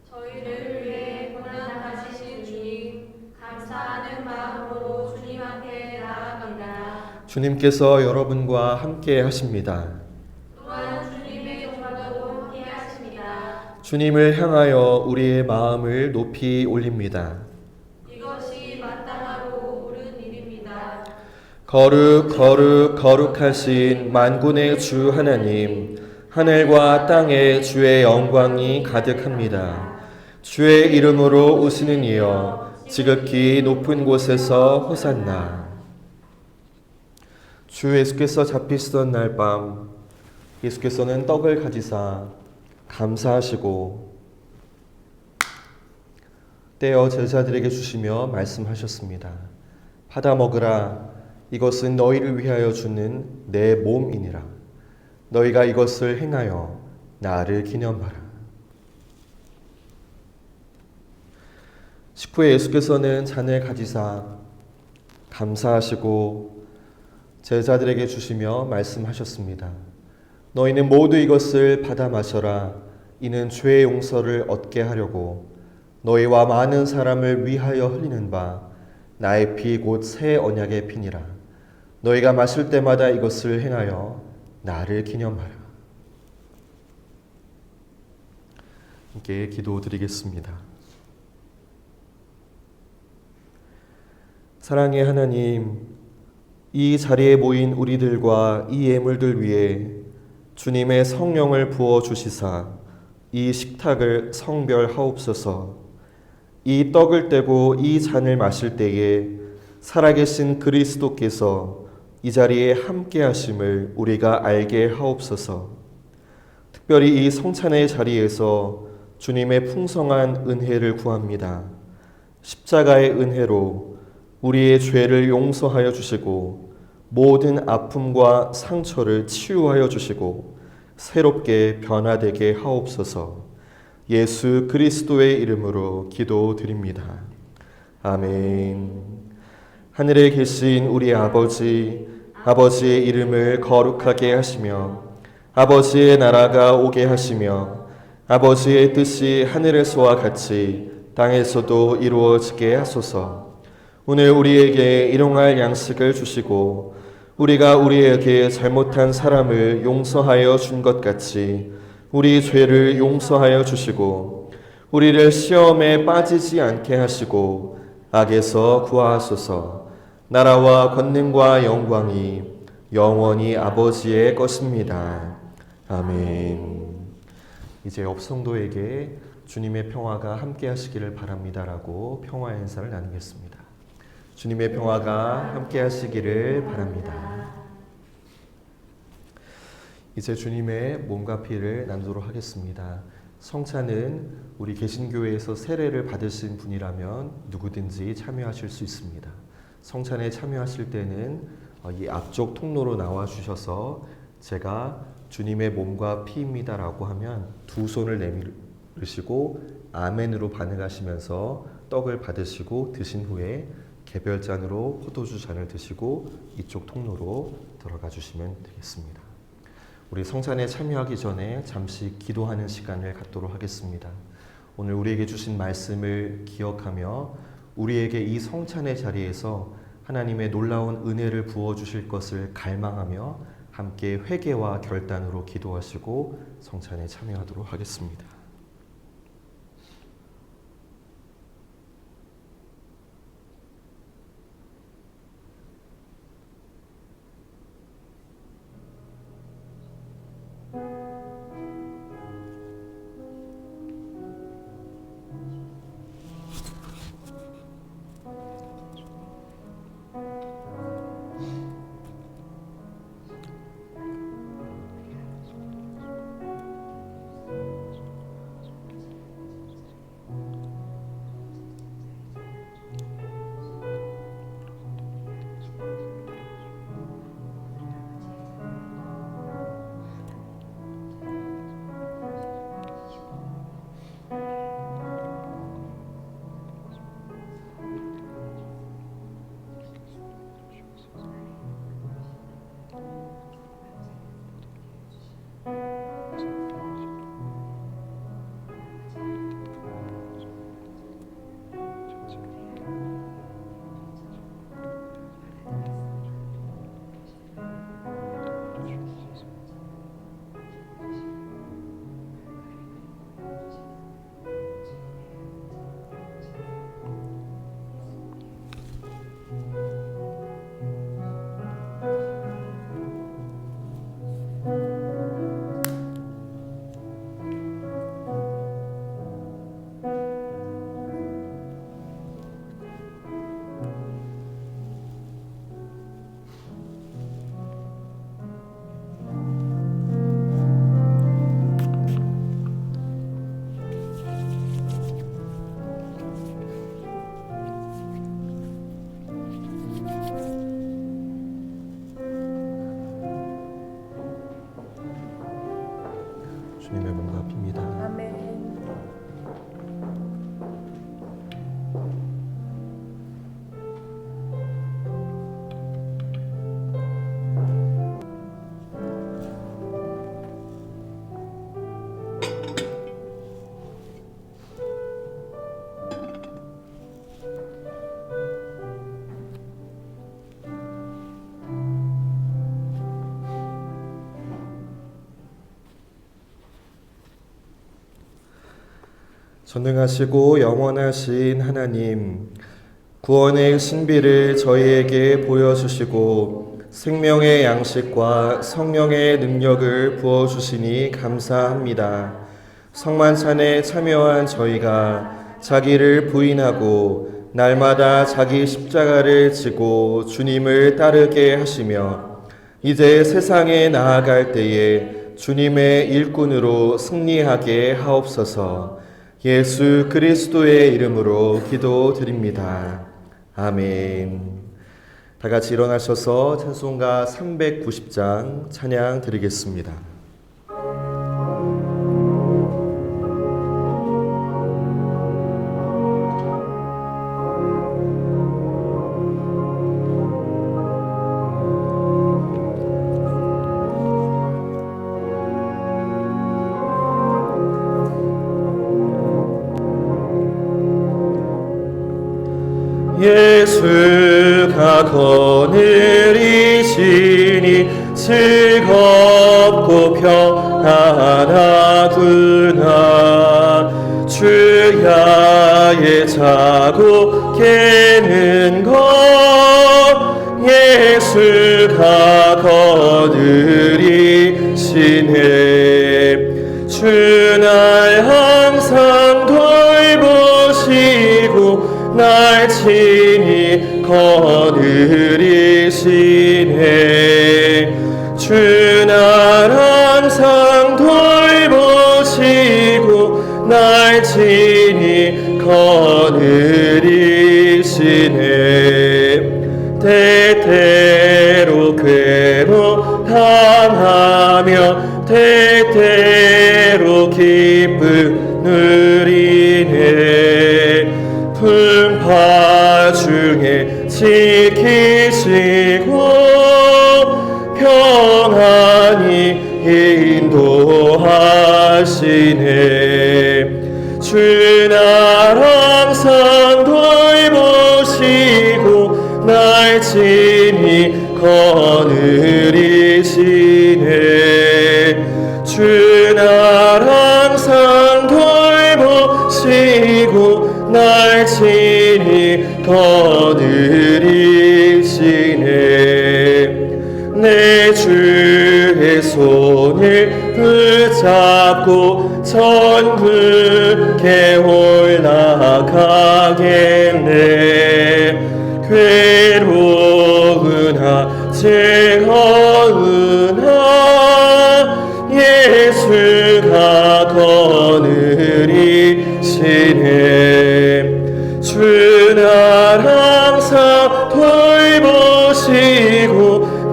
저희를 위해 고난당하신 주님, 감사하는 마음으로 주님 앞에 나아갑니다. 주님께서 여러분과 함께 하십니다. 또한 주님의 영광도 함께 하십니다. 주님을 향하여 우리의 마음을 높이 올립니다. 이것이 마땅하고 옳은 일입니다. 거룩 거룩 거룩하신 만군의 주 하나님, 하늘과 땅에 주의 영광이 가득합니다. 주의 이름으로 오시는 이여 지극히 높은 곳에서 호산나. 주 예수께서 잡히시던 날 밤 예수께서는 떡을 가지사 감사하시고 떼어 제자들에게 주시며 말씀하셨습니다. 받아 먹으라. 이것은 너희를 위하여 주는 내 몸이니라. 너희가 이것을 행하여 나를 기념하라. 식후에 예수께서는 잔을 가지사 감사하시고 제자들에게 주시며 말씀하셨습니다. 너희는 모두 이것을 받아 마셔라. 이는 죄의 용서를 얻게 하려고 너희와 많은 사람을 위하여 흘리는 바 나의 피 곧 새 언약의 피니라. 너희가 마실 때마다 이것을 행하여 나를 기념하라. 함께 기도드리겠습니다. 사랑의 하나님, 이 자리에 모인 우리들과 이 예물들 위해 주님의 성령을 부어 주시사 이 식탁을 성별하옵소서. 이 떡을 떼고 이 잔을 마실 때에 살아계신 그리스도께서 이 자리에 함께 하심을 우리가 알게 하옵소서. 특별히 이 성찬의 자리에서 주님의 풍성한 은혜를 구합니다. 십자가의 은혜로 우리의 죄를 용서하여 주시고 모든 아픔과 상처를 치유하여 주시고 새롭게 변화되게 하옵소서. 예수 그리스도의 이름으로 기도드립니다. 아멘. 하늘에 계신 우리 아버지, 아버지의 이름을 거룩하게 하시며 아버지의 나라가 오게 하시며 아버지의 뜻이 하늘에서와 같이 땅에서도 이루어지게 하소서. 오늘 우리에게 일용할 양식을 주시고 우리가 우리에게 잘못한 사람을 용서하여 준 것 같이 우리 죄를 용서하여 주시고 우리를 시험에 빠지지 않게 하시고 악에서 구하소서. 나라와 권능과 영광이 영원히 아버지의 것입니다. 아멘. 이제 옆 성도에게 주님의 평화가 함께 하시기를 바랍니다라고 평화 인사를 나누겠습니다. 주님의 평화가 함께 하시기를 바랍니다. 이제 주님의 몸과 피를 나누도록 하겠습니다. 성찬은 우리 개신교회에서 세례를 받으신 분이라면 누구든지 참여하실 수 있습니다. 성찬에 참여하실 때는 이 앞쪽 통로로 나와 주셔서 제가 주님의 몸과 피입니다라고 하면 두 손을 내밀으시고 아멘으로 반응하시면서 떡을 받으시고 드신 후에 개별잔으로 포도주 잔을 드시고 이쪽 통로로 들어가 주시면 되겠습니다. 우리 성찬에 참여하기 전에 잠시 기도하는 시간을 갖도록 하겠습니다. 오늘 우리에게 주신 말씀을 기억하며 우리에게 이 성찬의 자리에서 하나님의 놀라운 은혜를 부어주실 것을 갈망하며 함께 회개와 결단으로 기도하시고 성찬에 참여하도록 하겠습니다. 주님의 몸과 피입니다. 아멘. 전능하시고 영원하신 하나님, 구원의 신비를 저희에게 보여주시고 생명의 양식과 성령의 능력을 부어주시니 감사합니다. 성만찬에 참여한 저희가 자기를 부인하고 날마다 자기 십자가를 지고 주님을 따르게 하시며 이제 세상에 나아갈 때에 주님의 일꾼으로 승리하게 하옵소서. 예수 그리스도의 이름으로 기도드립니다. 아멘. 다 같이 일어나셔서 찬송가 390장 찬양 드리겠습니다. 예수가 거느리시니 즐겁고 평안하구나. 주야의 자고 깨는 것 예수가 거느리시네. 주날 항상 거느리시네. 주 날 항상 돌보시고 날 친히 거느리시네. 때때로 괴로 당하며 때때로 기쁨 누리네. 풍파 중에 지키시고 평안히 인도하시네. 주 날 항상 돌보시고 날 친히 거느리시네. 주 날 항상 돌보시고 날 친히 거느리시네. 내 주의 손을 붙잡고 천국에 올라가겠네. 괴로우나 즐거우나 예수가 거느리시네. 주 날 항상 돌보시고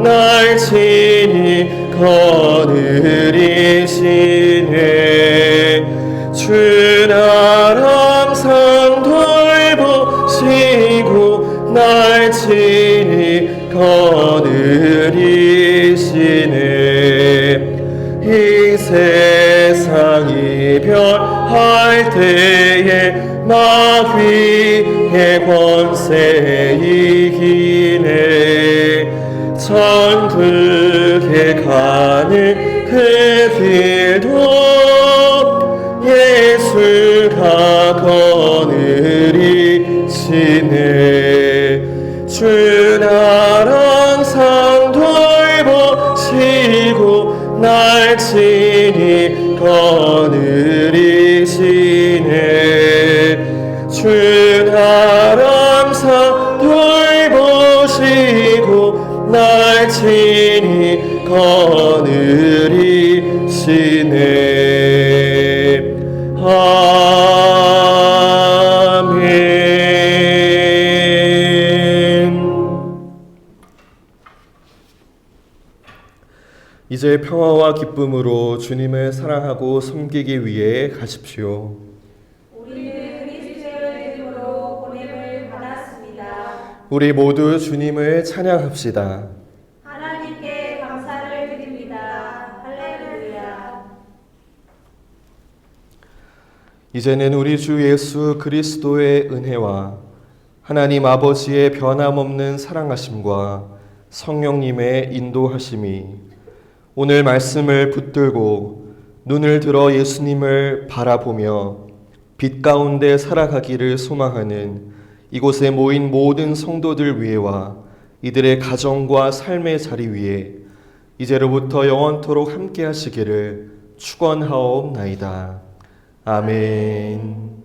날 친히 거느리시네. 주 날 항상 돌보시고 날 친히 거느리시네. 이 세상 이별할 때에 마귀의 권세 이기네. 천국에 가는 그 길도 예수가 거느리시네. 주 날 항상 돌보시고 날 친히 거느리시네. 주 날 항상 돌보시고 날 친히 거느리시네. 아멘. 이제 평화와 기쁨으로 주님을 사랑하고 섬기기 위해 가십시오. 우리는 그리스도의 이름으로 보냄을 받았습니다. 우리 모두 주님을 찬양합시다. 하나님께 감사를 드립니다. 할렐루야. 이제는 우리 주 예수 그리스도의 은혜와 하나님 아버지의 변함없는 사랑하심과 성령님의 인도하심이 오늘 말씀을 붙들고 눈을 들어 예수님을 바라보며 빛 가운데 살아가기를 소망하는 이곳에 모인 모든 성도들 위에와 이들의 가정과 삶의 자리 위에 이제로부터 영원토록 함께 하시기를 축원하옵나이다. 아멘.